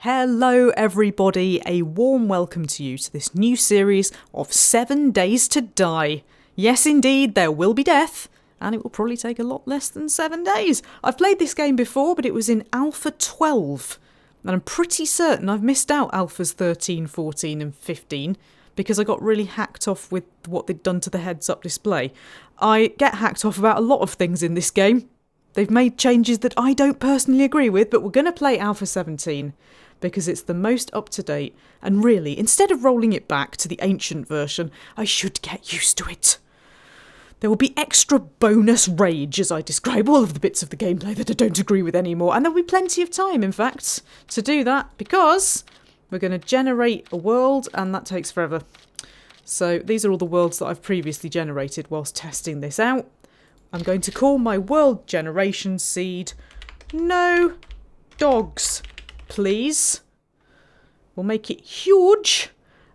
Hello everybody, a warm welcome to you to this new series of 7 Days to Die. Yes indeed, there will be death, and it will probably take a lot less than 7 days. I've played this game before, but it was in Alpha 12, and I'm pretty certain I've missed out Alphas 13, 14 and 15, because I got really hacked off with what they'd done to the heads-up display. I get hacked off about a lot of things in this game. They've made changes that I don't personally agree with, but we're going to play Alpha 17. Because it's the most up-to-date, and really, instead of rolling it back to the ancient version, I should get used to it. There will be extra bonus rage as I describe all of the bits of the gameplay that I don't agree with anymore, and there'll be plenty of time, in fact, to do that, because we're going to generate a world, and that takes forever. So these are all the worlds that I've previously generated whilst testing this out. I'm going to call my world generation seed No Dogs, please. We'll make it huge.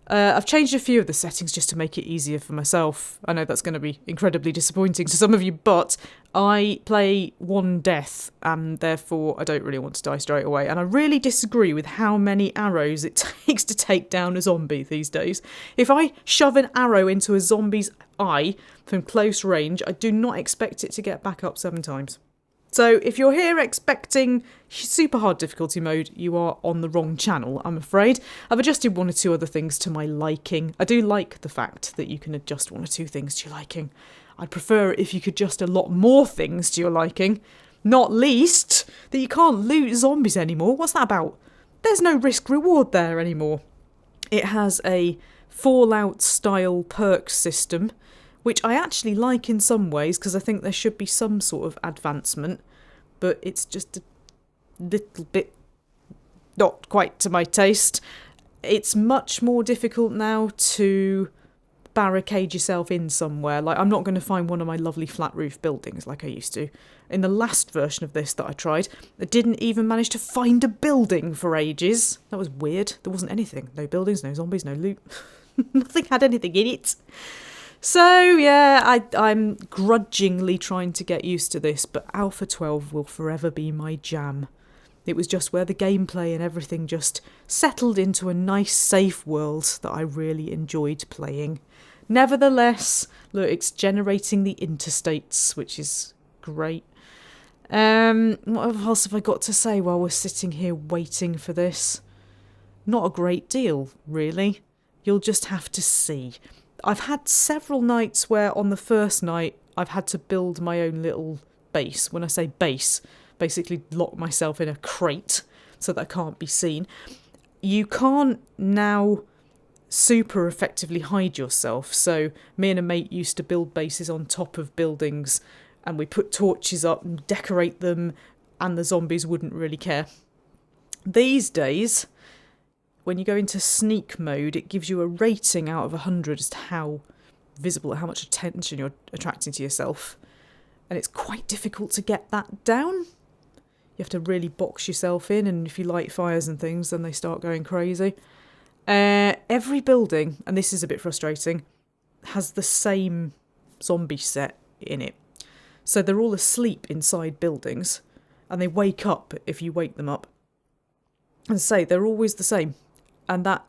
I've changed a few of the settings just to make it easier for myself. I know that's going to be incredibly disappointing to some of you, but I play one death and therefore I don't really want to die straight away. And I really disagree with how many arrows it takes to take down a zombie these days. If I shove an arrow into a zombie's eye from close range, I do not expect it to get back up 7 times. So if you're here expecting super hard difficulty mode, you are on the wrong channel, I'm afraid. I've adjusted 1 or 2 other things to my liking. I do like the fact that you can adjust 1 or 2 things to your liking. I'd prefer if you could adjust a lot more things to your liking. Not least that you can't loot zombies anymore. What's that about? There's no risk reward there anymore. It has a Fallout style perk system, which I actually like in some ways because I think there should be some sort of advancement, but it's just a little bit not quite to my taste. It's much more difficult now to barricade yourself in somewhere. Like, I'm not going to find one of my lovely flat roof buildings like I used to. In the last version of this that I tried, I didn't even manage to find a building for ages. That was weird. There wasn't anything. No buildings, no zombies, no loot. Nothing had anything in it. So, yeah, I'm grudgingly trying to get used to this, but Alpha 12 will forever be my jam. It was just where the gameplay and everything just settled into a nice, safe world that I really enjoyed playing. Nevertheless, look, it's generating the interstates, which is great. What else have I got to say while we're sitting here waiting for this? Not a great deal, really. You'll just have to see. I've had several nights where on the first night I've had to build my own little base. When I say base, basically lock myself in a crate so that I can't be seen. You can't now super effectively hide yourself. So me and a mate used to build bases on top of buildings and we put torches up and decorate them and the zombies wouldn't really care. These days, when you go into sneak mode, it gives you a rating out of 100 as to how visible, how much attention you're attracting to yourself. And it's quite difficult to get that down. You have to really box yourself in, and if you light fires and things, then they start going crazy. Every building, and this is a bit frustrating, has the same zombie set in it. So they're all asleep inside buildings, and they wake up if you wake them up. And say, they're always the same. And that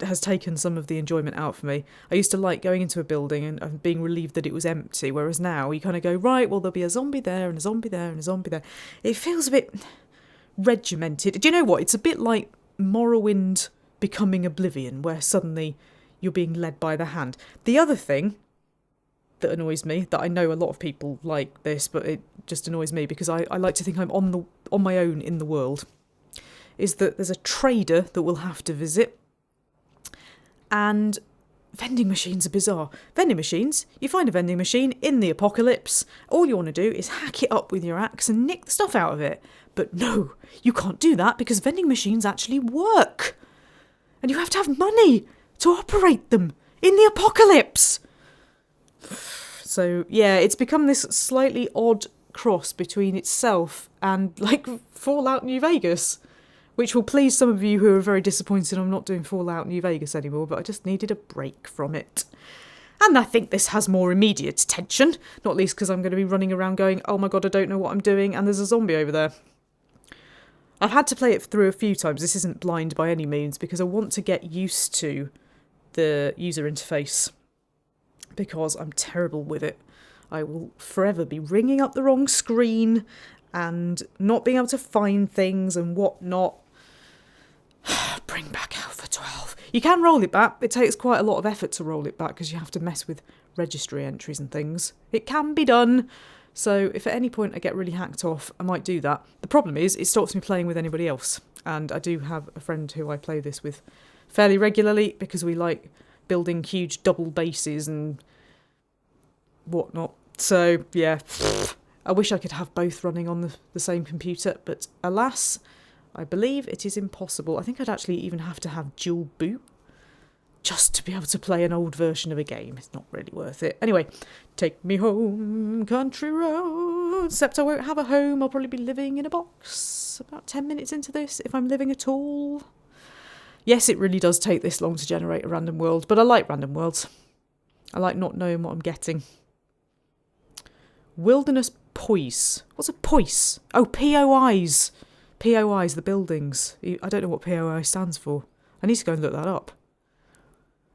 has taken some of the enjoyment out for me. I used to like going into a building and being relieved that it was empty, whereas now you kind of go, right, well, there'll be a zombie there and a zombie there and a zombie there. It feels a bit regimented. Do you know what? It's a bit like Morrowind becoming Oblivion, where suddenly you're being led by the hand. The other thing that annoys me, that I know a lot of people like this, but it just annoys me because I like to think I'm on my own in the world, is that there's a trader that we'll have to visit. And vending machines are bizarre. Vending machines, you find a vending machine in the apocalypse, all you want to do is hack it up with your axe and nick the stuff out of it. But no, you can't do that because vending machines actually work. And you have to have money to operate them in the apocalypse. So, yeah, it's become this slightly odd cross between itself and, like, Fallout New Vegas. Which will please some of you who are very disappointed I'm not doing Fallout New Vegas anymore, but I just needed a break from it. And I think this has more immediate tension, not least because I'm going to be running around going, oh my god, I don't know what I'm doing, and there's a zombie over there. I've had to play it through a few times. This isn't blind by any means because I want to get used to the user interface because I'm terrible with it. I will forever be ringing up the wrong screen and not being able to find things and whatnot. Bring back Alpha 12. You can roll it back. It takes quite a lot of effort to roll it back because you have to mess with registry entries and things. It can be done. So if at any point I get really hacked off, I might do that. The problem is it stops me playing with anybody else. And I do have a friend who I play this with fairly regularly because we like building huge double bases and whatnot. So, yeah, I wish I could have both running on the same computer, but alas, I believe it is impossible. I think I'd actually even have to have dual boot just to be able to play an old version of a game. It's not really worth it. Anyway, take me home, country road. Except I won't have a home. I'll probably be living in a box about 10 minutes into this, if I'm living at all. Yes, it really does take this long to generate a random world, but I like random worlds. I like not knowing what I'm getting. Wilderness Poise. What's a poise? Oh, POIs. POIs, the buildings. I don't know what POI stands for. I need to go and look that up.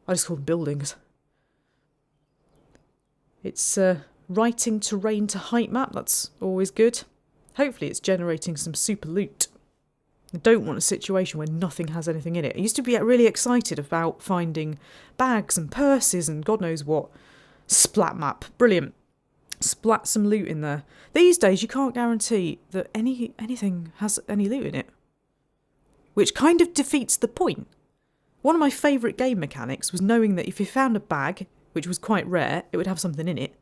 I just call them buildings. It's writing terrain to height map. That's always good. Hopefully it's generating some super loot. I don't want a situation where nothing has anything in it. I used to be really excited about finding bags and purses and God knows what. Splat map. Brilliant. Splat some loot in there. These days you can't guarantee that anything has any loot in it. Which kind of defeats the point. One of my favourite game mechanics was knowing that if you found a bag, which was quite rare, it would have something in it.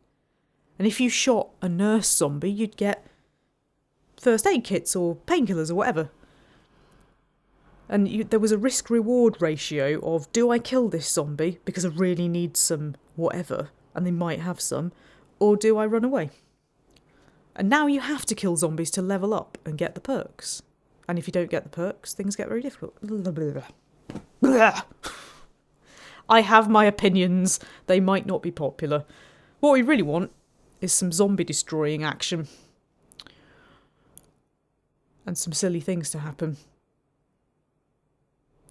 And if you shot a nurse zombie, you'd get first aid kits or painkillers or whatever. And there was a risk-reward ratio of, do I kill this zombie because I really need some whatever, and they might have some, or do I run away? And now you have to kill zombies to level up and get the perks. And if you don't get the perks, things get very difficult. I have my opinions. They might not be popular. What we really want is some zombie destroying action. And some silly things to happen.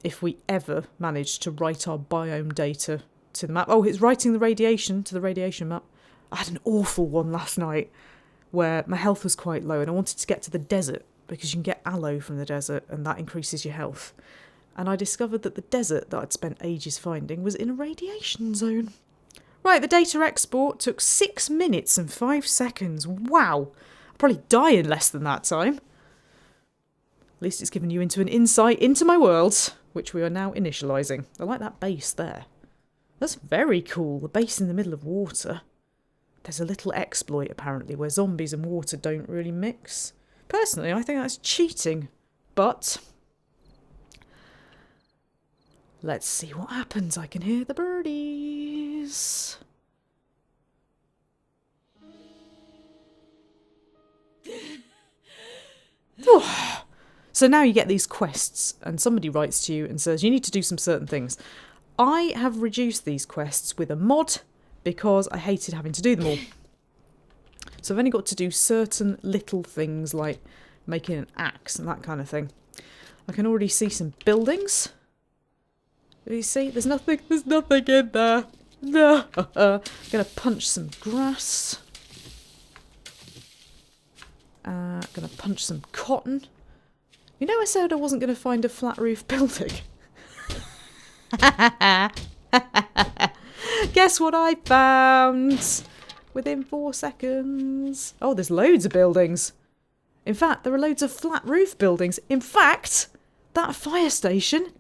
If we ever manage to write our biome data to the map. Oh, it's writing the radiation to the radiation map. I had an awful one last night where my health was quite low and I wanted to get to the desert because you can get aloe from the desert and that increases your health. And I discovered that the desert that I'd spent ages finding was in a radiation zone. Right, the data export took 6 minutes and 5 seconds. Wow. I'll probably die in less than that time. At least it's given you into an insight into my world, which we are now initialising. I like that base there. That's very cool, the base in the middle of water. There's a little exploit, apparently, where zombies and water don't really mix. Personally, I think that's cheating. But let's see what happens. I can hear the birdies. So now you get these quests, and somebody writes to you and says, you need to do some certain things. I have reduced these quests with a mod because I hated having to do them all. So I've only got to do certain little things like making an axe and that kind of thing. I can already see some buildings. You see, there's nothing in there. No. I'm going to punch some grass. Going to punch some cotton. You know I said I wasn't going to find a flat roof building? Guess what I found? Within 4 seconds. Oh, there's loads of buildings. In fact, there are loads of flat roof buildings. In fact, that fire station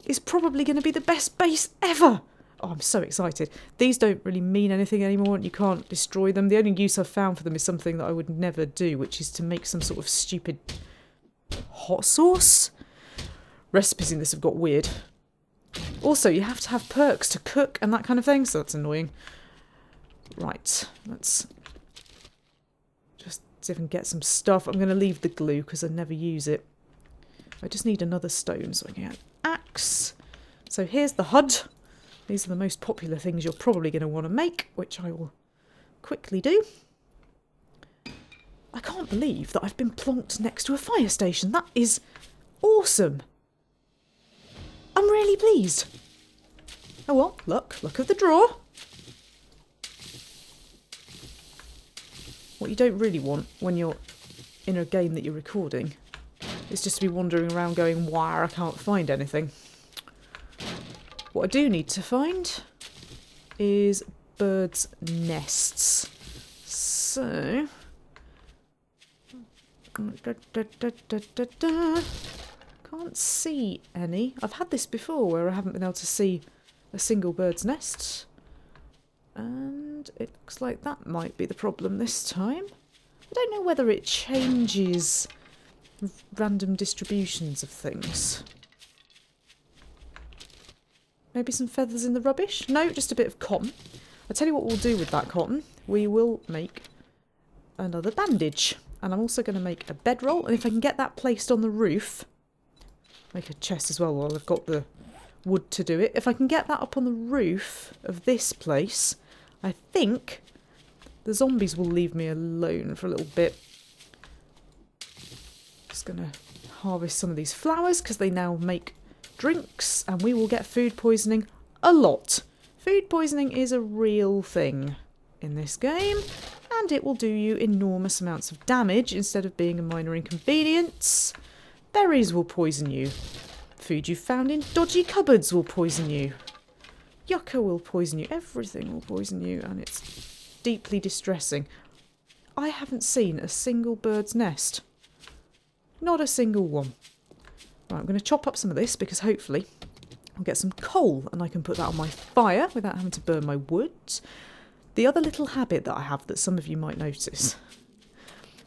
is probably going to be the best base ever. Oh, I'm so excited. These don't really mean anything anymore and you can't destroy them. The only use I've found for them is something that I would never do, which is to make some sort of stupid hot sauce. Recipes in this have got weird. Also, you have to have perks to cook and that kind of thing, so that's annoying. Right, let's just see if I can get some stuff. I'm going to leave the glue because I never use it. I just need another stone so I can get an axe. So here's the HUD. These are the most popular things you're probably going to want to make, which I will quickly do. I can't believe that I've been plonked next to a fire station. That is awesome. I'm really pleased. Oh well, luck of the draw. What you don't really want when you're in a game that you're recording is just to be wandering around going, wow, I can't find anything. What I do need to find is birds' nests. So... can't see any. I've had this before where I haven't been able to see a single bird's nest. And it looks like that might be the problem this time. I don't know whether it changes random distributions of things. Maybe some feathers in the rubbish? No, just a bit of cotton. I'll tell you what we'll do with that cotton. We will make another bandage. And I'm also going to make a bedroll. And if I can get that placed on the roof, make a chest as well while I've got the wood to do it. If I can get that up on the roof of this place, I think the zombies will leave me alone for a little bit. Just going to harvest some of these flowers because they now make drinks and we will get food poisoning a lot. Food poisoning is a real thing in this game and it will do you enormous amounts of damage instead of being a minor inconvenience. Berries will poison you. Food you found in dodgy cupboards will poison you. Yucca will poison you. Everything will poison you and it's deeply distressing. I haven't seen a single bird's nest. Not a single one. Right, I'm going to chop up some of this because hopefully I'll get some coal and I can put that on my fire without having to burn my wood. The other little habit that I have that some of you might notice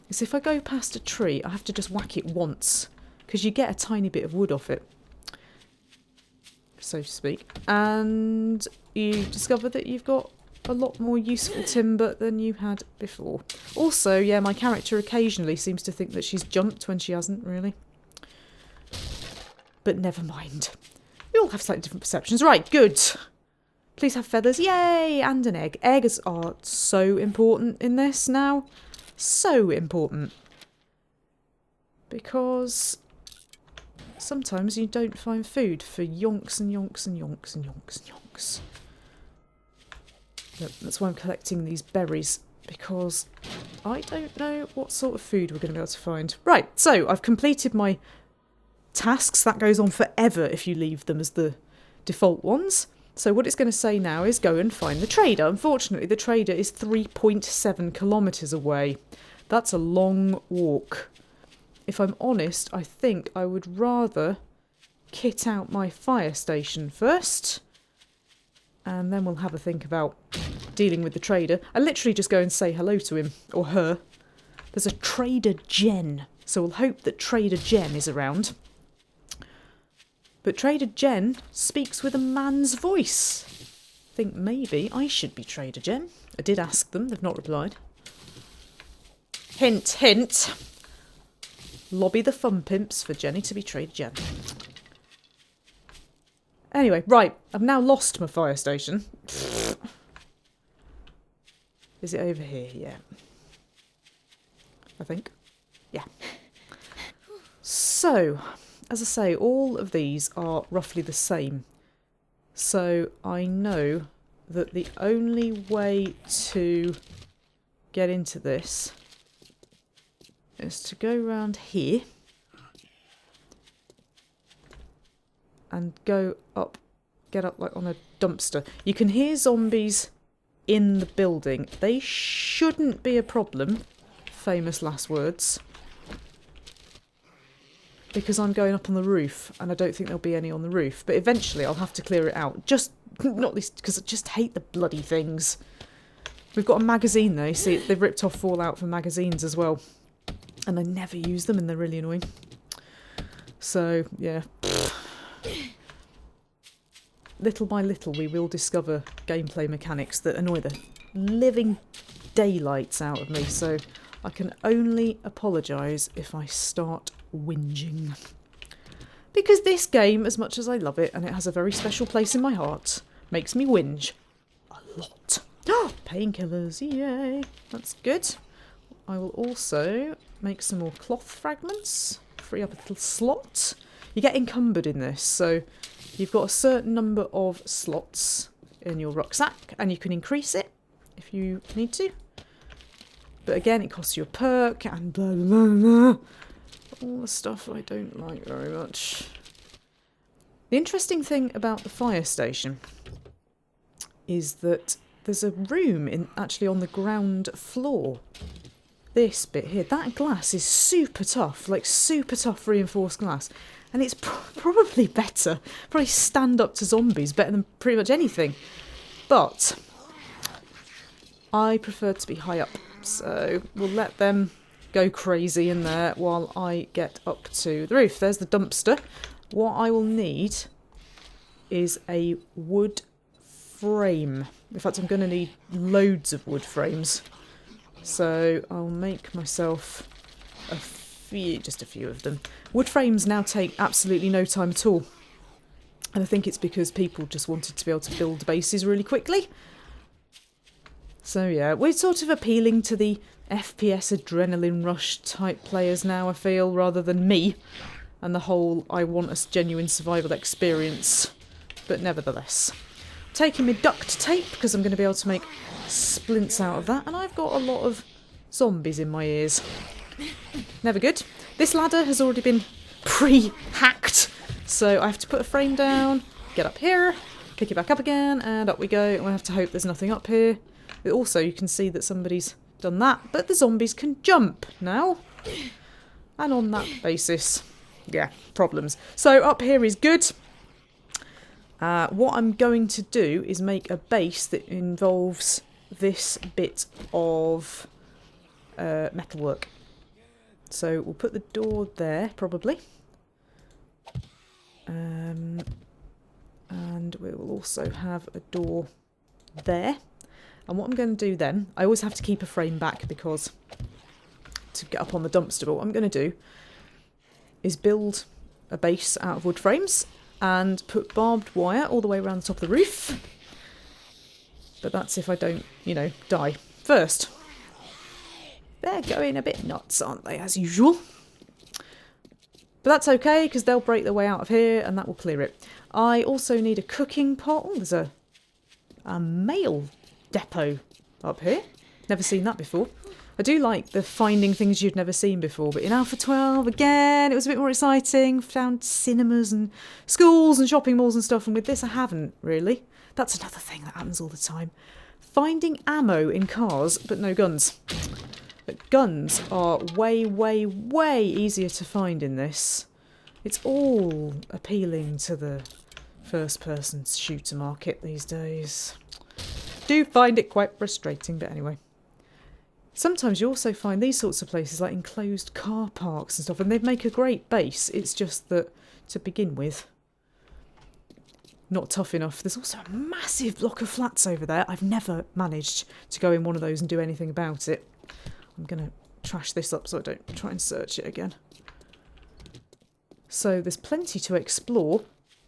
is if I go past a tree, I have to just whack it once because you get a tiny bit of wood off it, so to speak, and you discover that you've got a lot more useful timber than you had before. Also, yeah, my character occasionally seems to think that she's jumped when she hasn't really. But never mind. We all have slightly different perceptions. Right, good. Please have feathers. Yay! And an egg. Eggs are so important in this now. So important. Because sometimes you don't find food for yonks and yonks and yonks and yonks and yonks. Yep, that's why I'm collecting these berries. Because I don't know what sort of food we're going to be able to find. Right, so I've completed my tasks. That goes on forever if you leave them as the default ones. So what it's going to say now is go and find the trader. Unfortunately, the trader is 3.7 kilometres away. That's a long walk. If I'm honest, I think I would rather kit out my fire station first. And then we'll have a think about dealing with the trader. I literally just go and say hello to him, or her. There's a Trader Jen, so we'll hope that Trader Jen is around. But Trader Jen speaks with a man's voice. I think maybe I should be Trader Jen. I did ask them, they've not replied. Hint, hint. Lobby the fun pimps for Jenny to be Trader Jen. Anyway, right, I've now lost my fire station. Is it over here? Yeah. I think. Yeah. So, as I say, all of these are roughly the same. So I know that the only way to get into this is to go round here and go up, get up like on a dumpster. You can hear zombies in the building. They shouldn't be a problem. Famous last words. Because I'm going up on the roof and I don't think there'll be any on the roof. But eventually I'll have to clear it out. Just, not least because I just hate the bloody things. We've got a magazine though. See, they've ripped off Fallout for magazines as well. And I never use them and they're really annoying. So, yeah. Little by little we will discover gameplay mechanics that annoy the living daylights out of me. So I can only apologise if I start whinging. Because this game, as much as I love it, and it has a very special place in my heart, makes me whinge a lot. Painkillers, yay! That's good. I will also make some more cloth fragments, free up a little slot. You get encumbered in this, so you've got a certain number of slots in your rucksack, and you can increase it if you need to. But again, it costs you a perk, and blah blah blah. All the stuff I don't like very much. The interesting thing about the fire station is that there's a room actually on the ground floor. This bit here, that glass is super tough, like super tough reinforced glass. And it's probably better, probably stand up to zombies better than pretty much anything. But I prefer to be high up, so we'll let them go crazy in there while I get up to the roof. There's the dumpster. What I will need is a wood frame. In fact, I'm going to need loads of wood frames. So I'll make myself just a few of them. Wood frames now take absolutely no time at all. And I think it's because people just wanted to be able to build bases really quickly. So yeah, we're sort of appealing to the FPS adrenaline rush type players now, I feel, rather than me. And the whole I want a genuine survival experience. But nevertheless. Taking my duct tape, because I'm going to be able to make splints out of that. And I've got a lot of zombies in my ears. Never good. This ladder has already been pre-hacked. So I have to put a frame down, get up here, pick it back up again, and up we go. And I have to hope there's nothing up here. But also, you can see that somebody's done that. But the zombies can jump now. And on that basis, yeah, problems. So up here is good. What I'm going to do is make a base that involves this bit of metalwork. So we'll put the door there, probably. And we will also have a door there. And what I'm going to do then, I always have to keep a frame back because to get up on the dumpster, but what I'm going to do is build a base out of wood frames and put barbed wire all the way around the top of the roof. But that's if I don't, die first. They're going a bit nuts, aren't they, as usual? But that's okay, because they'll break their way out of here, and that will clear it. I also need a cooking pot. Oh, there's a mail depot up here. Never seen that before. I do like the finding things you've never seen before, but in Alpha 12, again, it was a bit more exciting. Found cinemas and schools and shopping malls and stuff, and with this I haven't, really. That's another thing that happens all the time. Finding ammo in cars, but no guns. But guns are way, way, way easier to find in this. It's all appealing to the first-person shooter market these days. Do find it quite frustrating, but anyway. Sometimes you also find these sorts of places like enclosed car parks and stuff, and they make a great base. It's just that, to begin with, not tough enough. There's also a massive block of flats over there. I've never managed to go in one of those and do anything about it. I'm going to trash this up so I don't try and search it again. So there's plenty to explore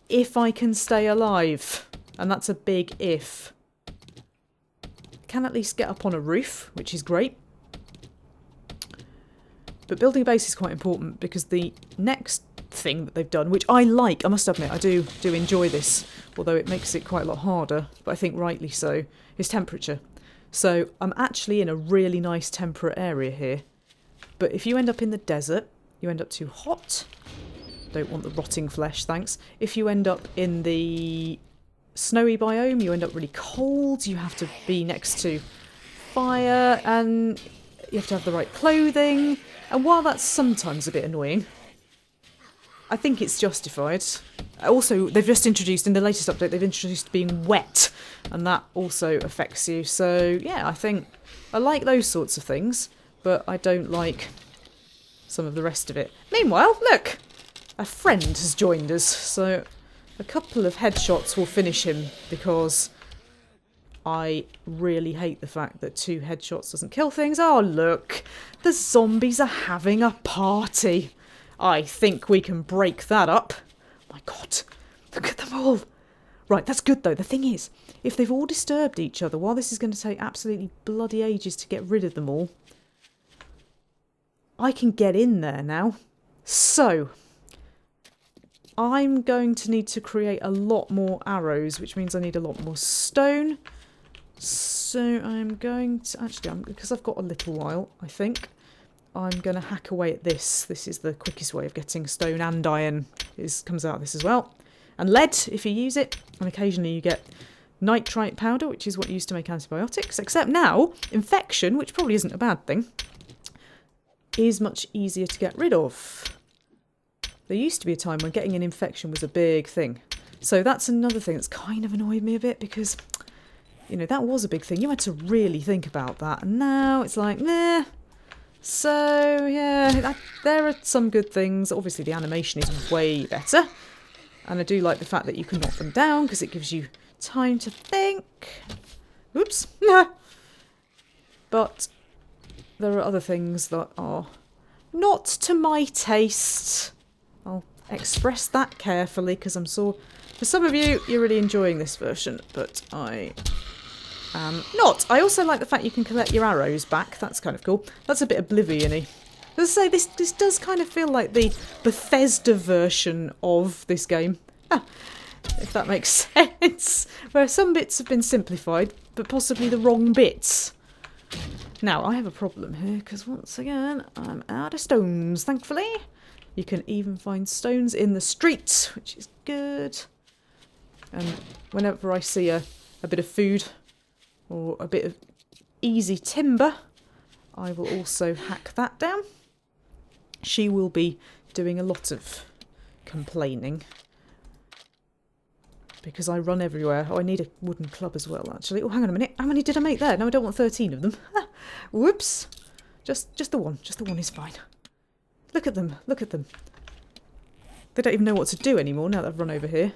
if I can stay alive. And that's a big if. Can at least get up on a roof, which is great. But building a base is quite important because the next thing that they've done, which I like, I must admit, I do enjoy this, although it makes it quite a lot harder, but I think rightly so, is temperature. So I'm actually in a really nice temperate area here. But if you end up in the desert, you end up too hot. Don't want the rotting flesh, thanks. If you end up in the snowy biome, you end up really cold. You have to be next to fire and you have to have the right clothing. And while that's sometimes a bit annoying, I think it's justified. Also, they've just introduced, in the latest update, they've introduced being wet, and that also affects you. So, yeah, I think I like those sorts of things, but I don't like some of the rest of it. Meanwhile, look! A friend has joined us, so a couple of headshots will finish him, because I really hate the fact that 2 headshots doesn't kill things. Oh, look! The zombies are having a party! I think we can break that up. My God, look at them all. Right, that's good though. The thing is, if they've all disturbed each other, while this is going to take absolutely bloody ages to get rid of them all, I can get in there now. So, I'm going to need to create a lot more arrows, which means I need a lot more stone. So I'm going to, actually, because I've got a little while, I think, I'm going to hack away at this. This is the quickest way of getting stone, and iron comes out of this as well. And lead, if you use it. And occasionally you get nitrite powder, which is what you use to make antibiotics. Except now, infection, which probably isn't a bad thing, is much easier to get rid of. There used to be a time when getting an infection was a big thing. So that's another thing that's kind of annoyed me a bit, because, you know, that was a big thing. You had to really think about that. And now it's like, nah. So, yeah, there are some good things. Obviously, the animation is way better. And I do like the fact that you can knock them down, because it gives you time to think. Oops. But there are other things that are not to my taste. I'll express that carefully, because I'm sure for some of you, you're really enjoying this version, but I am not. I also like the fact you can collect your arrows back. That's kind of cool. That's a bit Oblivion-y. As I say, this does kind of feel like the Bethesda version of this game. If that makes sense. Where some bits have been simplified, but possibly the wrong bits. Now, I have a problem here, because once again, I'm out of stones, thankfully. You can even find stones in the streets, which is good. And whenever I see a bit of food or a bit of easy timber, I will also hack that down. She will be doing a lot of complaining, because I run everywhere. Oh, I need a wooden club as well, actually. Oh, hang on a minute. How many did I make there? No, I don't want 13 of them. Whoops. Just the one. Just the one is fine. Look at them. Look at them. They don't even know what to do anymore now that I've run over here.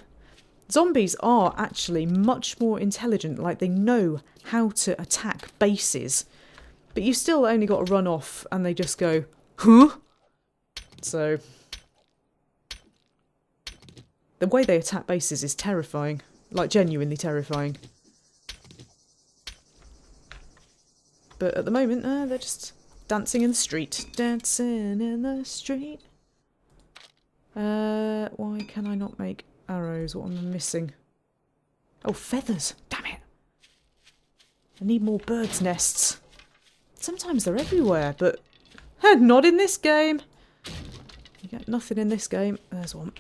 Zombies are actually much more intelligent. Like, they know how to attack bases. But you've still only got to run off and they just go, huh? So, the way they attack bases is terrifying. Like, genuinely terrifying. But at the moment, they're just dancing in the street. Dancing in the street. Why can I not make arrows? What am I missing? Oh, feathers. Damn it. I need more birds' nests. Sometimes they're everywhere, but not in this game. You get nothing in this game. There's one.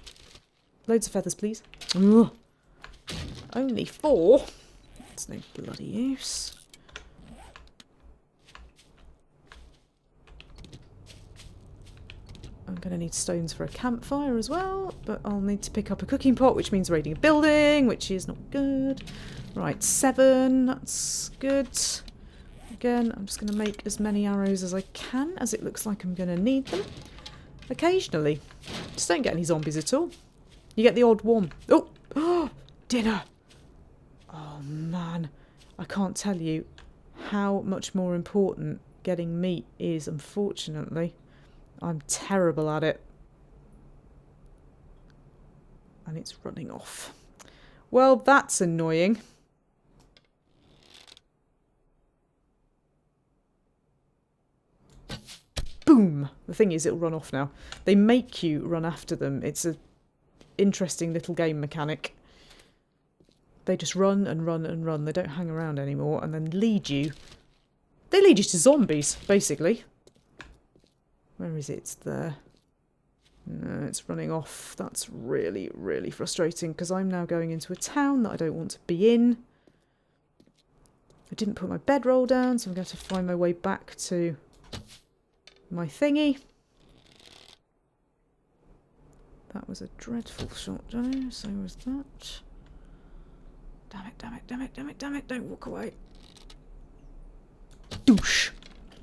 Loads of feathers, please. Ugh. Only 4. That's no bloody use. I'm going to need stones for a campfire as well, but I'll need to pick up a cooking pot, which means raiding a building, which is not good. Right, 7. That's good. Again, I'm just going to make as many arrows as I can, as it looks like I'm going to need them. Occasionally. Just don't get any zombies at all. You get the odd one. Oh! Oh! Dinner! Oh, man. I can't tell you how much more important getting meat is, unfortunately. I'm terrible at it. And it's running off. Well, that's annoying. Boom! The thing is, it'll run off now. They make you run after them. It's a interesting little game mechanic. They just run and run and run. They don't hang around anymore and then lead you. They lead you to zombies, basically. Where is it? It's there. No, it's running off. That's really, really frustrating, because I'm now going into a town that I don't want to be in. I didn't put my bedroll down, so I'm going to find my way back to my thingy. That was a dreadful shot, Joe. So was that. Damn it, damn it, damn it, damn it, damn it. Don't walk away. Douche.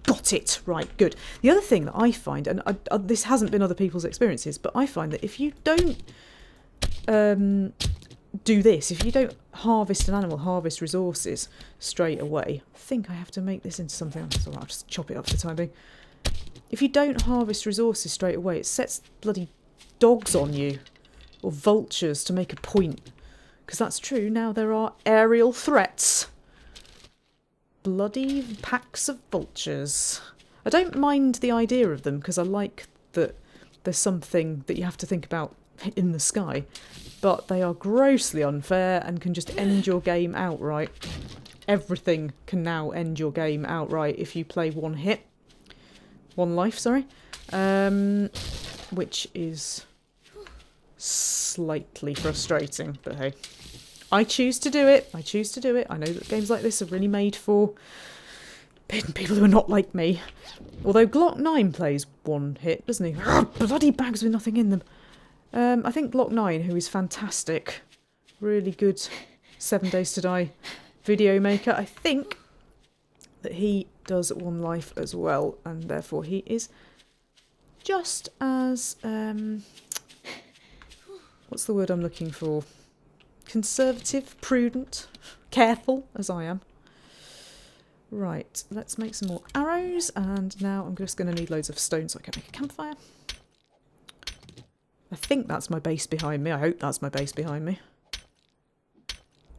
Got it. Right, good. The other thing that I find, and this hasn't been other people's experiences, but I find that if you don't do this, if you don't harvest an animal, harvest resources straight away, I think I have to make this into something else. Alright, I'll just chop it up for the time being. If you don't harvest resources straight away, it sets bloody dogs on you, or vultures, to make a point. Because that's true, now there are aerial threats. Bloody packs of vultures. I don't mind the idea of them because I like that there's something that you have to think about in the sky, but they are grossly unfair and can just end your game outright. Everything can now end your game outright if you play one life, sorry, which is slightly frustrating, but hey, I choose to do it. I know that games like this are really made for people who are not like me. Although Glock 9 plays one hit, doesn't he? Bloody bags with nothing in them. I think Glock 9, who is fantastic, really good 7 Days to Die video maker, I think that he does one life as well, and therefore he is just as, what's the word I'm looking for? Conservative, prudent, careful as I am. Right, let's make some more arrows, and now I'm just going to need loads of stone so I can make a campfire. I think that's my base behind me. I hope that's my base behind me.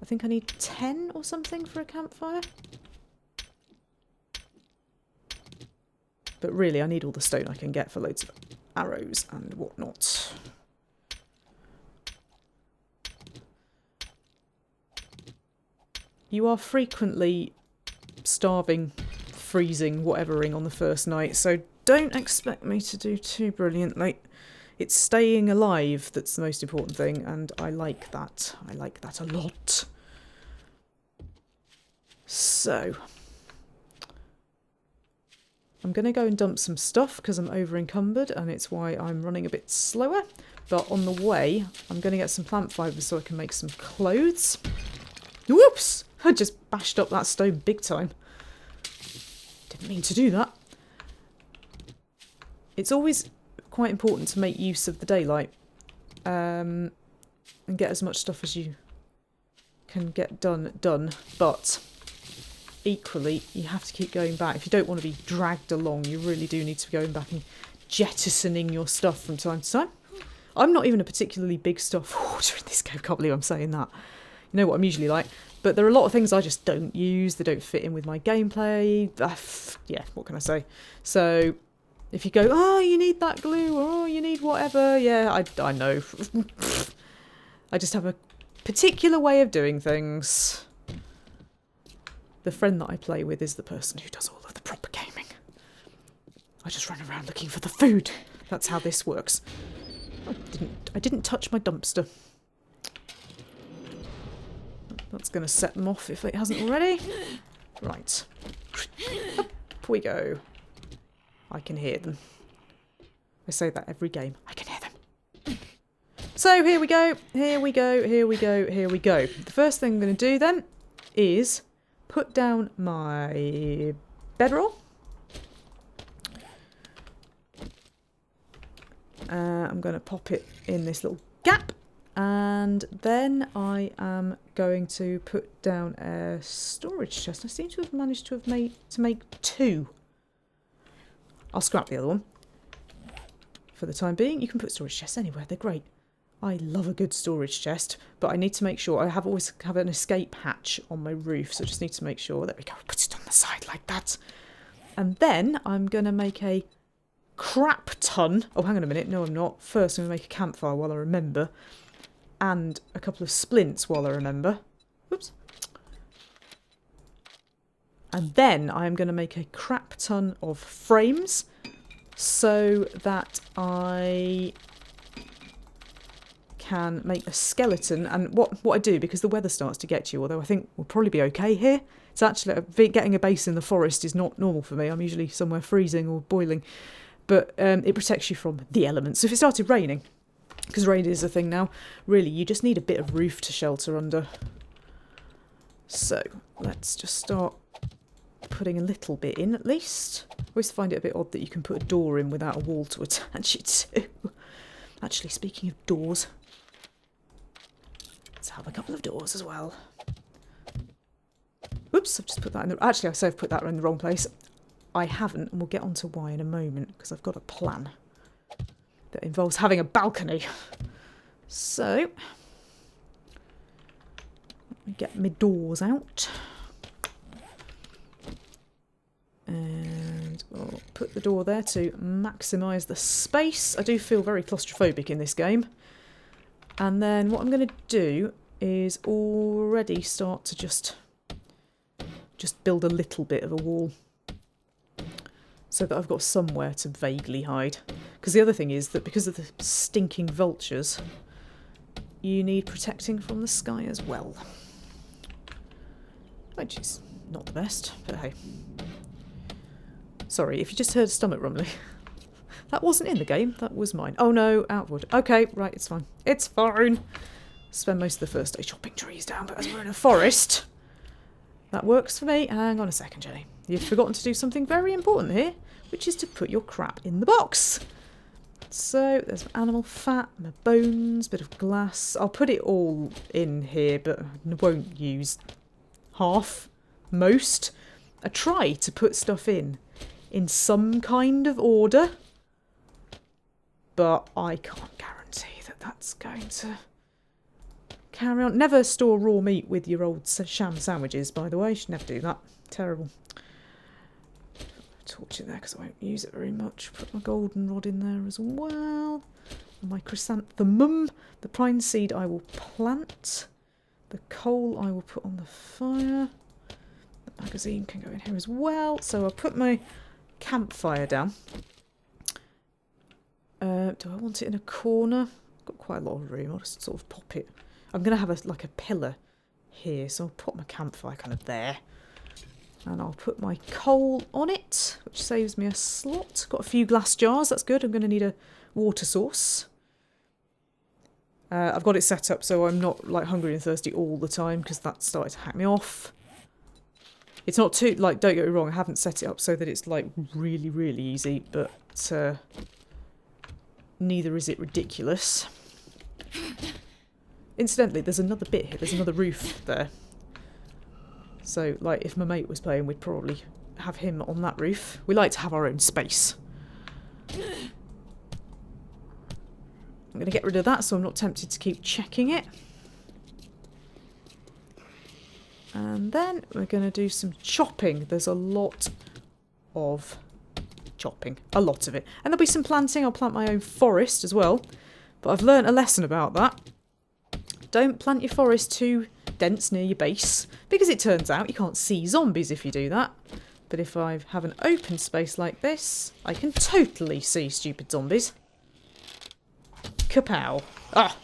I think I need 10 or something for a campfire. But really, I need all the stone I can get for loads of arrows and whatnot. You are frequently starving, freezing, whatevering on the first night, so don't expect me to do too brilliantly. It's staying alive that's the most important thing, and I like that. I like that a lot. So, I'm going to go and dump some stuff because I'm over encumbered, and it's why I'm running a bit slower. But on the way, I'm going to get some plant fibres so I can make some clothes. Whoops! I just bashed up that stone big time. Didn't mean to do that. It's always quite important to make use of the daylight and get as much stuff as you can get done, but equally you have to keep going back. If you don't want to be dragged along, you really do need to be going back and jettisoning your stuff from time to time. I'm not even a particularly big stuff hoarder in this game, can't believe I'm saying that. You know what I'm usually like. But there are a lot of things I just don't use, they don't fit in with my gameplay. Yeah, what can I say? So if you go, oh, you need that glue, or oh, you need whatever, yeah, I know. I just have a particular way of doing things. The friend that I play with is the person who does all of the proper gaming. I just run around looking for the food. That's how this works. I didn't touch my dumpster. That's going to set them off if it hasn't already. Right. Up we go. I can hear them. I say that every game. I can hear them. So here we go. Here we go. Here we go. Here we go. The first thing I'm going to do then is put down my bedroll. I'm going to pop it in this little gap. And then I am going to put down a storage chest. I seem to have managed to make 2. I'll scrap the other one. For the time being, you can put storage chests anywhere. They're great. I love a good storage chest, but I need to make sure I always have an escape hatch on my roof, so I just need to make sure. There we go. Put it on the side like that. And then I'm going to make a crap ton. Oh, hang on a minute. No, I'm not. First, I'm going to make a campfire while I remember. And a couple of splints while I remember. Whoops. And then I'm going to make a crap ton of frames so that I can make a skeleton. And what I do, because the weather starts to get you, although I think we'll probably be okay here. It's actually, getting a base in the forest is not normal for me. I'm usually somewhere freezing or boiling. But it protects you from the elements. So if it started raining, because rain is a thing now, really you just need a bit of roof to shelter under. So let's just start putting a little bit in at least. I always find it a bit odd that you can put a door in without a wall to attach it to. Actually, speaking of doors, let's have a couple of doors as well. Oops, I've just put that in the... Actually, I say I've put that in the wrong place. I haven't, and we'll get on to why in a moment, because I've got a plan that involves having a balcony. So, let me get my doors out. And I'll put the door there to maximise the space. I do feel very claustrophobic in this game. And then what I'm going to do is already start to just build a little bit of a wall. So that I've got somewhere to vaguely hide. Because the other thing is that because of the stinking vultures, you need protecting from the sky as well. Which is not the best, but hey. Sorry, if you just heard a stomach rumbling. That wasn't in the game, that was mine. Oh no, Outward. Okay, right, it's fine. It's fine. Spend most of the first day chopping trees down, but as we're in a forest, that works for me. Hang on a second, Jenny. You've forgotten to do something very important here, which is to put your crap in the box. So, there's animal fat, my bones, bit of glass. I'll put it all in here, but I won't use half, most. I try to put stuff in some kind of order, but I can't guarantee that that's going to carry on. Never store raw meat with your old sham sandwiches, by the way. You should never do that. Terrible. Torch in there because I won't use it very much. Put my goldenrod in there as well. My chrysanthemum. The pine seed I will plant. The coal I will put on the fire. The magazine can go in here as well. So I'll put my campfire down. Do I want it in a corner? I've got quite a lot of room. I'll just sort of pop it. I'm going to have like a pillar here. So I'll put my campfire kind of there. And I'll put my coal on it, which saves me a slot. Got a few glass jars, that's good. I'm going to need a water source. I've got it set up so I'm not like hungry and thirsty all the time because that started to hack me off. It's not too, like, don't get me wrong, I haven't set it up so that it's like really, really easy, but neither is it ridiculous. Incidentally, there's another bit here, there's another roof there. So, like, if my mate was playing, we'd probably have him on that roof. We like to have our own space. I'm going to get rid of that so I'm not tempted to keep checking it. And then we're going to do some chopping. There's a lot of chopping. A lot of it. And there'll be some planting. I'll plant my own forest as well. But I've learnt a lesson about that. Don't plant your forest too dense near your base, because it turns out you can't see zombies if you do that. But if I have an open space like this, I can totally see stupid zombies. Kapow. Ah!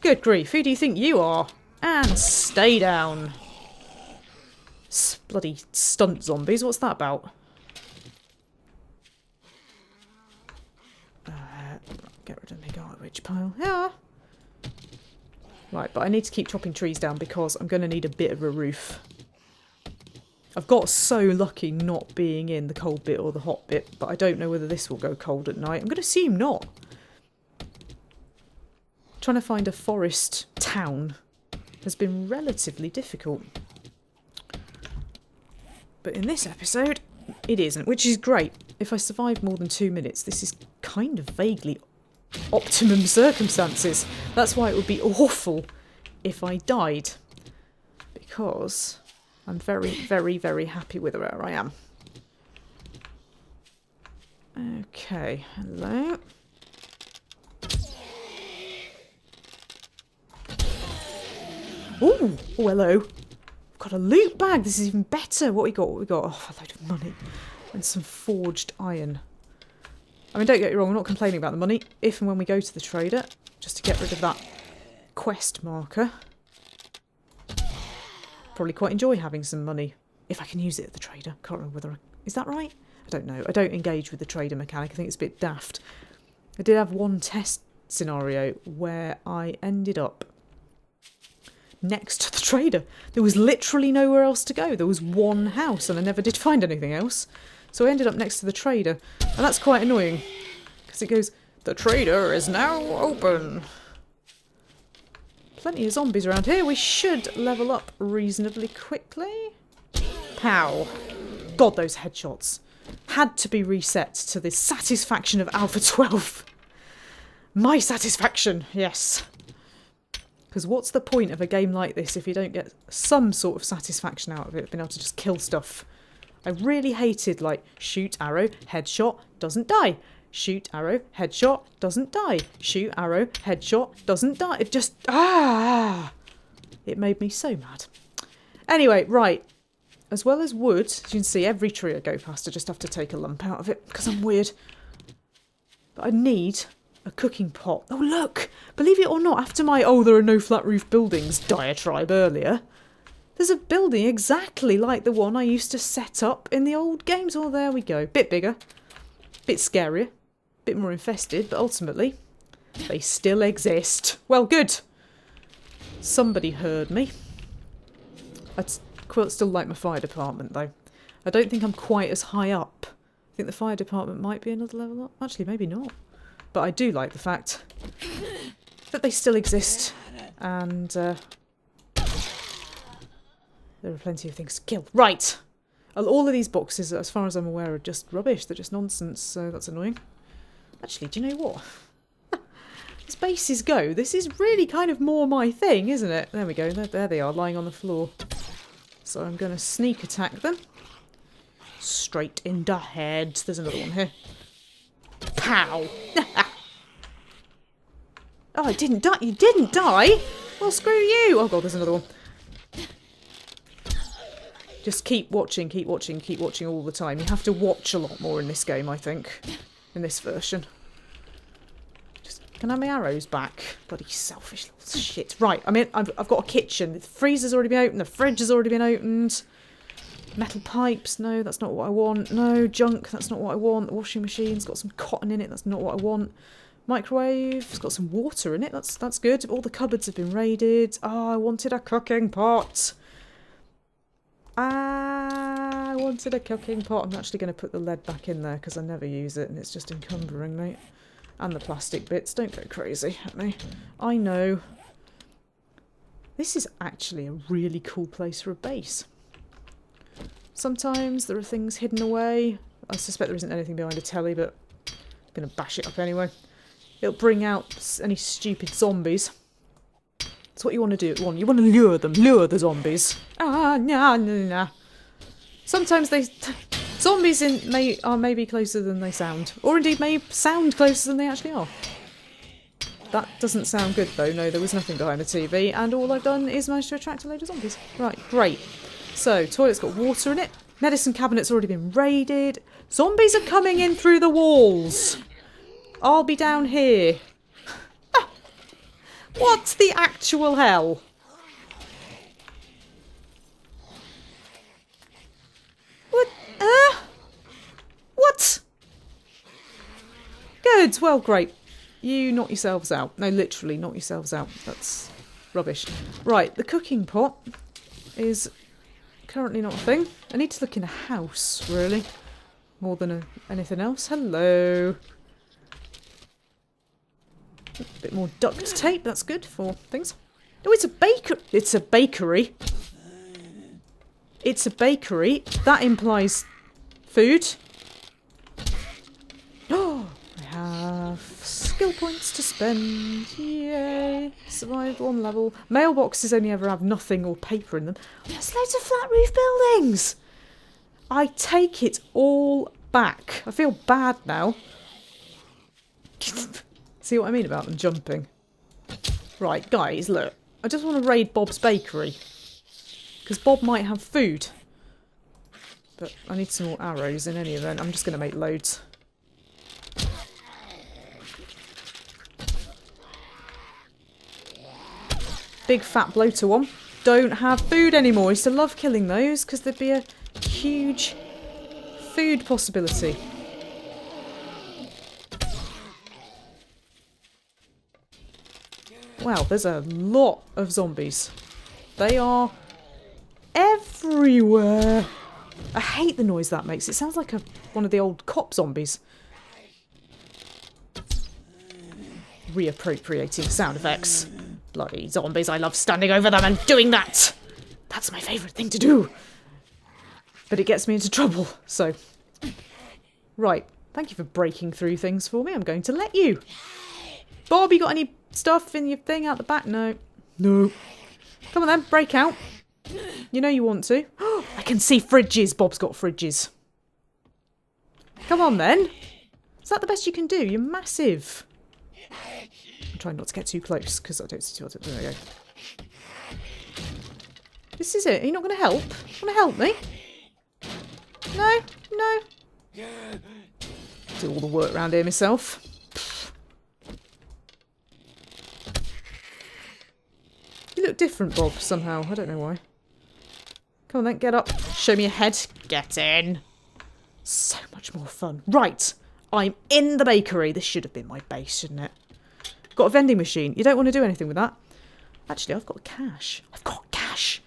Good grief, who do you think you are? And stay down. Bloody stunt zombies, what's that about? Get rid of my garbage pile. Yeah. Right, but I need to keep chopping trees down because I'm going to need a bit of a roof. I've got so lucky not being in the cold bit or the hot bit, but I don't know whether this will go cold at night. I'm going to assume not. Trying to find a forest town has been relatively difficult. But in this episode, it isn't, which is great. If I survive more than 2 minutes, this is kind of vaguely optimum circumstances. That's why it would be awful if I died, because I'm very, very, very happy with where I am. Okay, hello. Ooh, oh hello. I've got a loot bag. This is even better. What we got? What we got? Oh, a load of money and some forged iron. I mean, don't get me wrong, I'm not complaining about the money. If and when we go to the trader, just to get rid of that quest marker. Probably quite enjoy having some money, if I can use it at the trader. Can't remember whether is that right? I don't know. I don't engage with the trader mechanic. I think it's a bit daft. I did have one test scenario where I ended up next to the trader. There was literally nowhere else to go. There was one house and I never did find anything else. So I ended up next to the trader, and that's quite annoying, because it goes, the trader is now open. Plenty of zombies around here. We should level up reasonably quickly. Pow. God, those headshots had to be reset to the satisfaction of Alpha 12. My satisfaction, yes. Because what's the point of a game like this if you don't get some sort of satisfaction out of it, being able to just kill stuff I really hated, like, shoot, arrow, headshot, doesn't die. Shoot, arrow, headshot, doesn't die. Shoot, arrow, headshot, doesn't die. It just... It made me so mad. Anyway, right. As well as wood, as you can see, every tree I go past, I just have to take a lump out of it, because I'm weird. But I need a cooking pot. Oh, look! Believe it or not, after my, oh, there are no flat roof buildings diatribe earlier, there's a building exactly like the one I used to set up in the old games. Oh, there we go. Bit bigger. Bit scarier. Bit more infested, but ultimately, they still exist. Well, good. Somebody heard me. I'd still like my fire department, though. I don't think I'm quite as high up. I think the fire department might be another level up. Actually, maybe not. But I do like the fact that they still exist. And there are plenty of things to kill. Right! All of these boxes, as far as I'm aware, are just rubbish. They're just nonsense, so that's annoying. Actually, do you know what? As bases go, this is really kind of more my thing, isn't it? There we go. There they are, lying on the floor. So I'm going to sneak attack them. Straight in the head. There's another one here. Pow! Oh, I didn't die. You didn't die? Well, screw you. Oh, God, there's another one. Just keep watching, keep watching, keep watching all the time. You have to watch a lot more in this game, I think. In this version. Can I have my arrows back? Bloody selfish little shit. Right, I mean, I've got a kitchen. The freezer's already been opened. The fridge has already been opened. Metal pipes. No, that's not what I want. No, junk. That's not what I want. The washing machine's got some cotton in it. That's not what I want. Microwave. It's got some water in it. That's good. All the cupboards have been raided. Oh, I wanted a cooking pot. I wanted a cooking pot. I'm actually going to put the lead back in there because I never use it and it's just encumbering me. And the plastic bits. Don't go crazy at me. I know. This is actually a really cool place for a base. Sometimes there are things hidden away. I suspect there isn't anything behind a telly, but I'm going to bash it up anyway. It'll bring out any stupid zombies. That's what you want to do. You want to lure them. Lure the zombies. Ah, nah, nah, nah. Sometimes zombies are maybe closer than they sound. Or indeed may sound closer than they actually are. That doesn't sound good though. No, there was nothing behind the TV. And all I've done is manage to attract a load of zombies. Right, great. So, toilet's got water in it. Medicine cabinet's already been raided. Zombies are coming in through the walls. I'll be down here. What the actual hell? What? What? Good. Well, great. You knock yourselves out. No, literally, knock yourselves out. That's rubbish. Right, the cooking pot is currently not a thing. I need to look in a house, really, more than anything else. Hello. A bit more duct tape. That's good for things. Oh, it's a baker. It's a bakery. It's a bakery. That implies food. Oh, I have skill points to spend. Yay. Survived one level. Mailboxes only ever have nothing or paper in them. There's loads of flat roof buildings. I take it all back. I feel bad now. See what I mean about them jumping? Right, guys, look. I just want to raid Bob's Bakery. Because Bob might have food. But I need some more arrows in any event. I'm just going to make loads. Big fat bloater one. Don't have food anymore. I used to love killing those because there'd be a huge food possibility. Wow, there's a lot of zombies. They are everywhere. I hate the noise that makes. It sounds like one of the old cop zombies. Reappropriating sound effects. Bloody zombies, I love standing over them and doing that. That's my favourite thing to do. But it gets me into trouble, so... Right, thank you for breaking through things for me. I'm going to let you. Bob, you got any stuff in your thing out the back? No. No. Come on then, break out. You know you want to. I can see fridges. Bob's got fridges. Come on, then. Is that the best you can do? You're massive. I'm trying not to get too close, because I don't see what it... There we go. This is it. Are you not going to help? Want to help me? No? No? Do all the work around here myself. You look different, Bob, somehow. I don't know why. Come on then, get up. Show me your head. Get in. So much more fun. Right. I'm in the bakery. This should have been my base, shouldn't it? Got a vending machine. You don't want to do anything with that. Actually, I've got cash. I've got cash.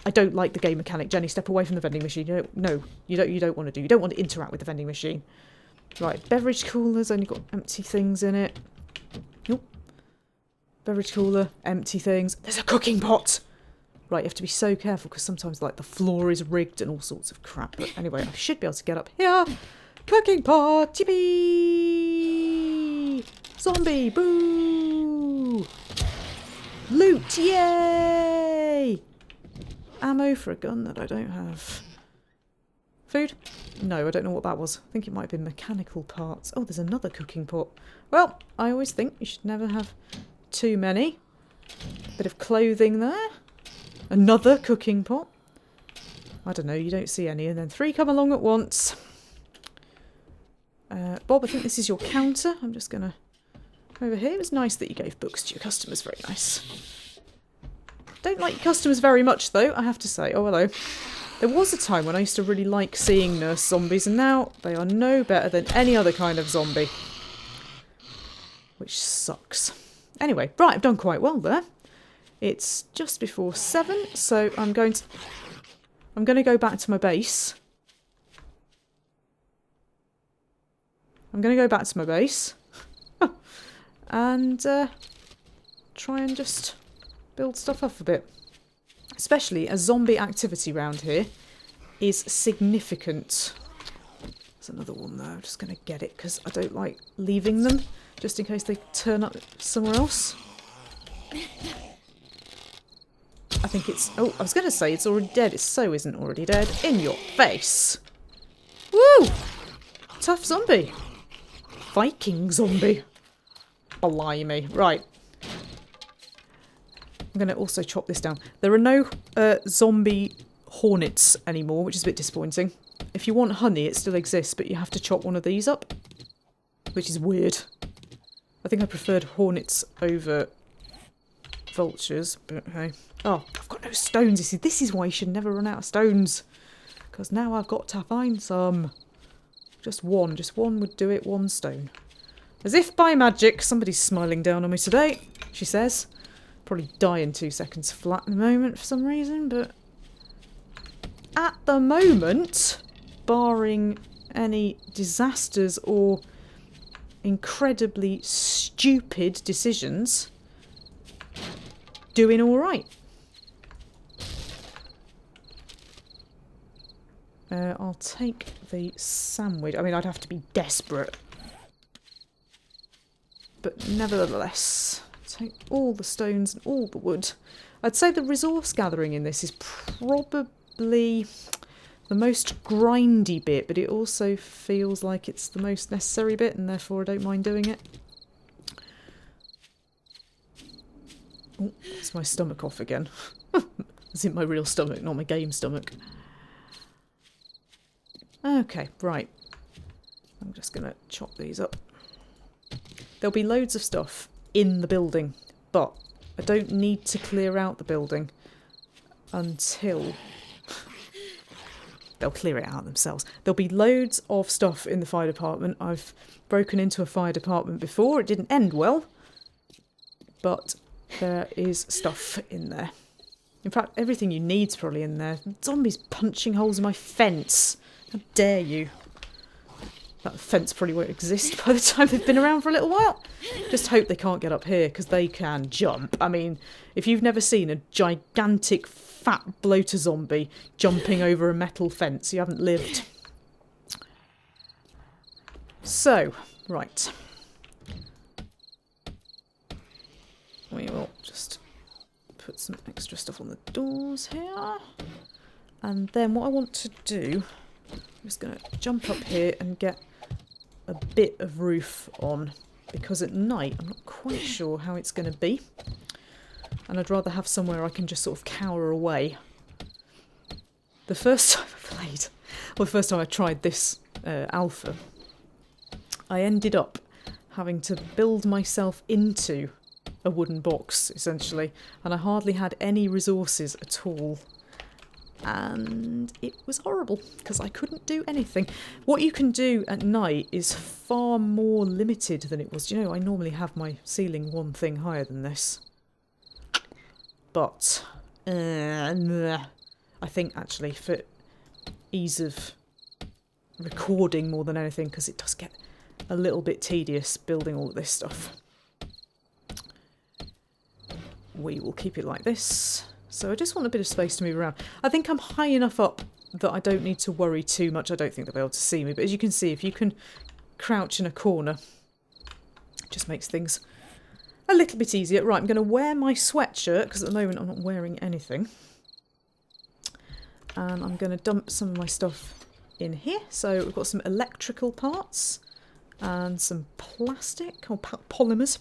I don't like the game mechanic. Jenny, step away from the vending machine. You don't, no, you don't want to do. You don't want to interact with the vending machine. Right, beverage cooler's only got empty things in it. Nope. Beverage cooler, empty things. There's a cooking pot! Right, you have to be so careful because sometimes like the floor is rigged and all sorts of crap. But anyway, I should be able to get up here. Cooking pot! Yippee! Zombie! Boo! Loot! Yay! Ammo for a gun that I don't have. Food? No, I don't know what that was. I think it might have been mechanical parts. Oh, there's another cooking pot. Well, I always think you should never have too many. Bit of clothing there. Another cooking pot. I don't know, you don't see any. And then 3 come along at once. Bob, I think this is your counter. I'm just going to... Over here. It was nice that you gave books to your customers. Very nice. Don't like your customers very much, though, I have to say. Oh, hello. There was a time when I used to really like seeing nurse zombies, and now they are no better than any other kind of zombie. Which sucks. Anyway, right, I've done quite well there. It's just before 7, so I'm going to go back to my base. And try and just build stuff up a bit. Especially as zombie activity around here is significant. There's another one there. I'm just going to get it because I don't like leaving them just in case they turn up somewhere else. I think it's... Oh, I was going to say it's already dead. It so isn't already dead. In your face. Woo! Tough zombie. Viking zombie. Blimey. Right. I'm going to also chop this down. There are no zombie hornets anymore, which is a bit disappointing. If you want honey, it still exists, but you have to chop one of these up, which is weird. I think I preferred hornets over vultures, but hey. Oh, I've got no stones. You see, this is why you should never run out of stones, because now I've got to find some. Just one would do it, 1 stone. As if by magic, somebody's smiling down on me today, she says. Probably die in 2 seconds flat in a moment for some reason, but at the moment, barring any disasters or incredibly stupid decisions, doing all right. I'll take the sandwich. I mean, I'd have to be desperate. But nevertheless... Take all the stones and all the wood. I'd say the resource gathering in this is probably the most grindy bit, but it also feels like it's the most necessary bit, and therefore I don't mind doing it. Oh, that's my stomach off again. It's in my real stomach, not my game stomach. Okay, right. I'm just going to chop these up. There'll be loads of stuff in the building, but I don't need to clear out the building until they'll clear it out themselves. There'll be loads of stuff in the fire department. I've broken into a fire department before. It didn't end well, but there is stuff in there. In fact, everything you need's probably in there. Zombies punching holes in my fence. How dare you? That fence probably won't exist by the time they've been around for a little while. Just hope they can't get up here, because they can jump. I mean, if you've never seen a gigantic fat bloater zombie jumping over a metal fence, you haven't lived. So, right. We will just put some extra stuff on the doors here. And then what I want to do, I'm just going to jump up here and get a bit of roof on, because at night I'm not quite sure how it's going to be. And I'd rather have somewhere I can just sort of cower away. The first time I played, well, the first time I tried this alpha, I ended up having to build myself into a wooden box, essentially, and I hardly had any resources at all. And it was horrible, because I couldn't do anything. What you can do at night is far more limited than it was. Do you know, I normally have my ceiling one thing higher than this. But, I think actually for ease of recording more than anything, because it does get a little bit tedious building all of this stuff, we will keep it like this. So I just want a bit of space to move around. I think I'm high enough up that I don't need to worry too much. I don't think they'll be able to see me, but as you can see, if you can crouch in a corner, it just makes things a little bit easier. Right, I'm going to wear my sweatshirt, because at the moment I'm not wearing anything. And I'm going to dump some of my stuff in here. So we've got some electrical parts and some plastic or polymers.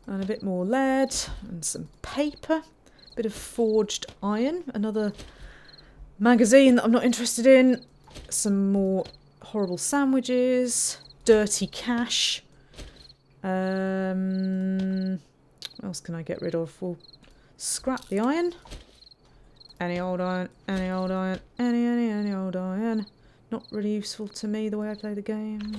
And a bit more lead and some paper. A bit of forged iron. Another magazine that I'm not interested in. Some more horrible sandwiches. Dirty cash. What else can I get rid of? We'll scrap the iron. Any old iron, any old iron, any old iron. Not really useful to me the way I play the game.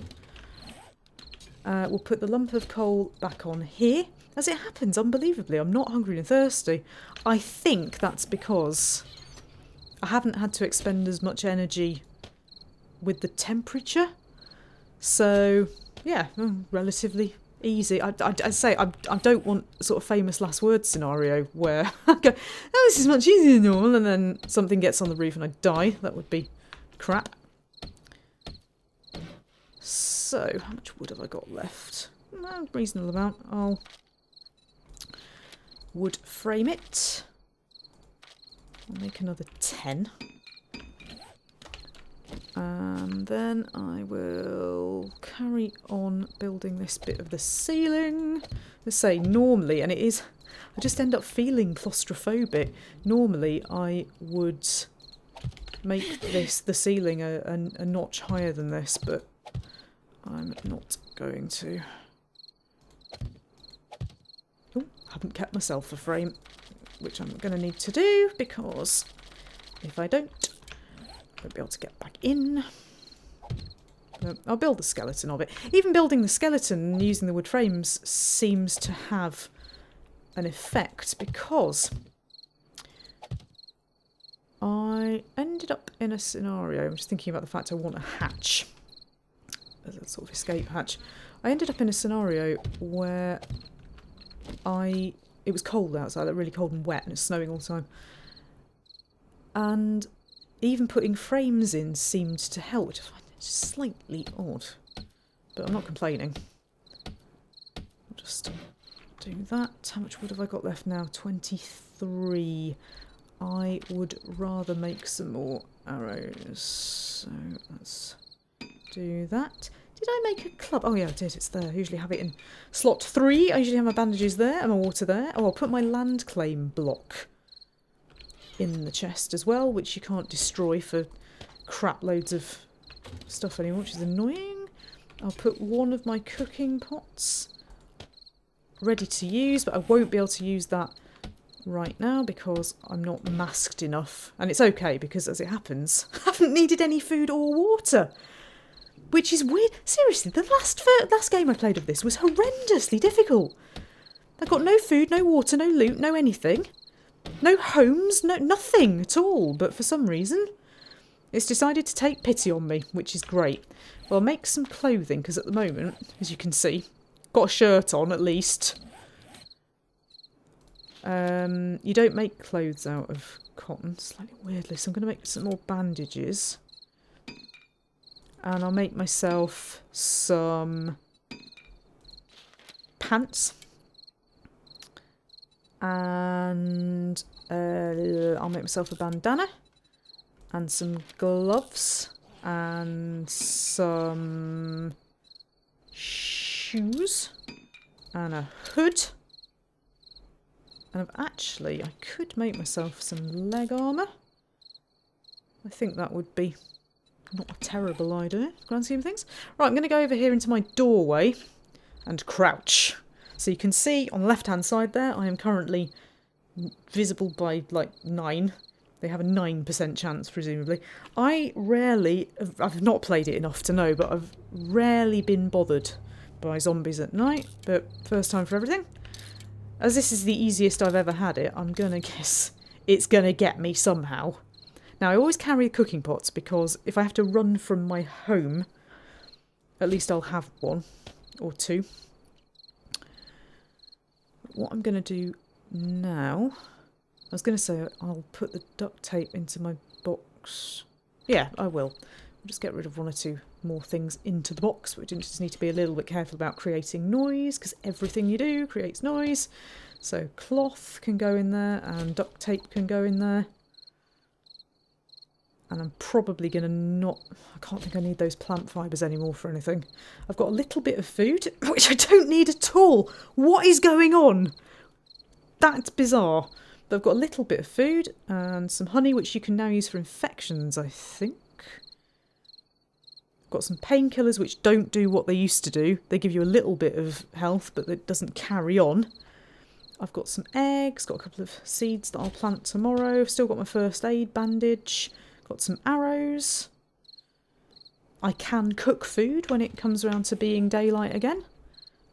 We'll put the lump of coal back on here. As it happens, unbelievably, I'm not hungry and thirsty. I think that's because I haven't had to expend as much energy with the temperature. So, yeah, relatively easy. I say, I don't want a sort of famous last word scenario where I go, oh, this is much easier than normal, and then something gets on the roof and I die. That would be crap. So, how much wood have I got left? Reasonable amount. I'll wood frame it. I'll make another 10. And then I will carry on building this bit of the ceiling. Let's say normally, and it is, I just end up feeling claustrophobic. Normally I would make this, the ceiling, a notch higher than this, but I'm not going to. Oh, haven't kept myself a frame, which I'm going to need to do, because if I don't, I won't be able to get back in. I'll build the skeleton of it. Even building the skeleton and using the wood frames seems to have an effect, because I ended up in a scenario, I'm just thinking about the fact I want a hatch, as a sort of escape hatch. I ended up in a scenario where it was cold outside, like really cold and wet, and it's snowing all the time. And even putting frames in seemed to help, which I find slightly odd. But I'm not complaining. I'll just do that. How much wood have I got left now? 23. I would rather make some more arrows. So let's do that. Did I make a club? Oh yeah, I did. It's there. I usually have it in slot 3. I usually have my bandages there and my water there. Oh, I'll put my land claim block in the chest as well, which you can't destroy for crap loads of stuff anymore, which is annoying. I'll put one of my cooking pots ready to use, but I won't be able to use that right now because I'm not masked enough. And it's okay, because as it happens, I haven't needed any food or water. Which is weird. Seriously, the last game I played of this was horrendously difficult. I got no food, no water, no loot, no anything. No homes, no nothing at all. But for some reason, it's decided to take pity on me, which is great. Well, I'll make some clothing, because at the moment, as you can see, got a shirt on at least. You don't make clothes out of cotton, slightly weirdly, so I'm going to make some more bandages. And I'll make myself some pants. And I'll make myself a bandana. And some gloves. And some shoes. And a hood. And I could make myself some leg armour. I think that would be not a terrible idea, grand scheme of things. Right, I'm going to go over here into my doorway and crouch. So you can see on the left-hand side there, I am currently visible by, like, 9. They have a 9% chance, presumably. I've not played it enough to know, but I've rarely been bothered by zombies at night. But first time for everything. As this is the easiest I've ever had it, I'm going to guess it's going to get me somehow. Now, I always carry cooking pots because if I have to run from my home, at least I'll have 1 or 2. What I'm going to do now... I was going to say I'll put the duct tape into my box. Yeah, I will. I'll just get rid of 1 or 2 more things into the box, but we just need to be a little bit careful about creating noise, because everything you do creates noise. So cloth can go in there, and duct tape can go in there. And I'm probably going to not... I can't think I need those plant fibres anymore for anything. I've got a little bit of food, which I don't need at all. What is going on? That's bizarre. But I've got a little bit of food and some honey, which you can now use for infections, I think. I've got some painkillers, which don't do what they used to do. They give you a little bit of health, but it doesn't carry on. I've got some eggs, got a couple of seeds that I'll plant tomorrow. I've still got my first aid bandage. Got some arrows. I can cook food when it comes around to being daylight again.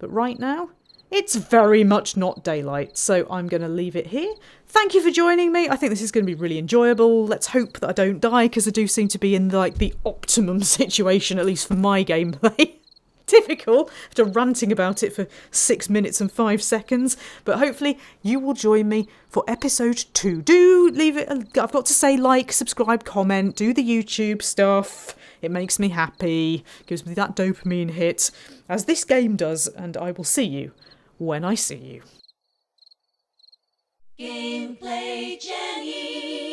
But right now, it's very much not daylight, so I'm going to leave it here. Thank you for joining me. I think this is going to be really enjoyable. Let's hope that I don't die, because I do seem to be in the optimum situation, at least for my gameplay. Typical, after ranting about it for 6 minutes and 5 seconds. But hopefully you will join me for episode 2. Do leave it, I've got to say like, subscribe, comment, do the YouTube stuff. It makes me happy, gives me that dopamine hit, as this game does, and I will see you when I see you. Gameplay Jenny.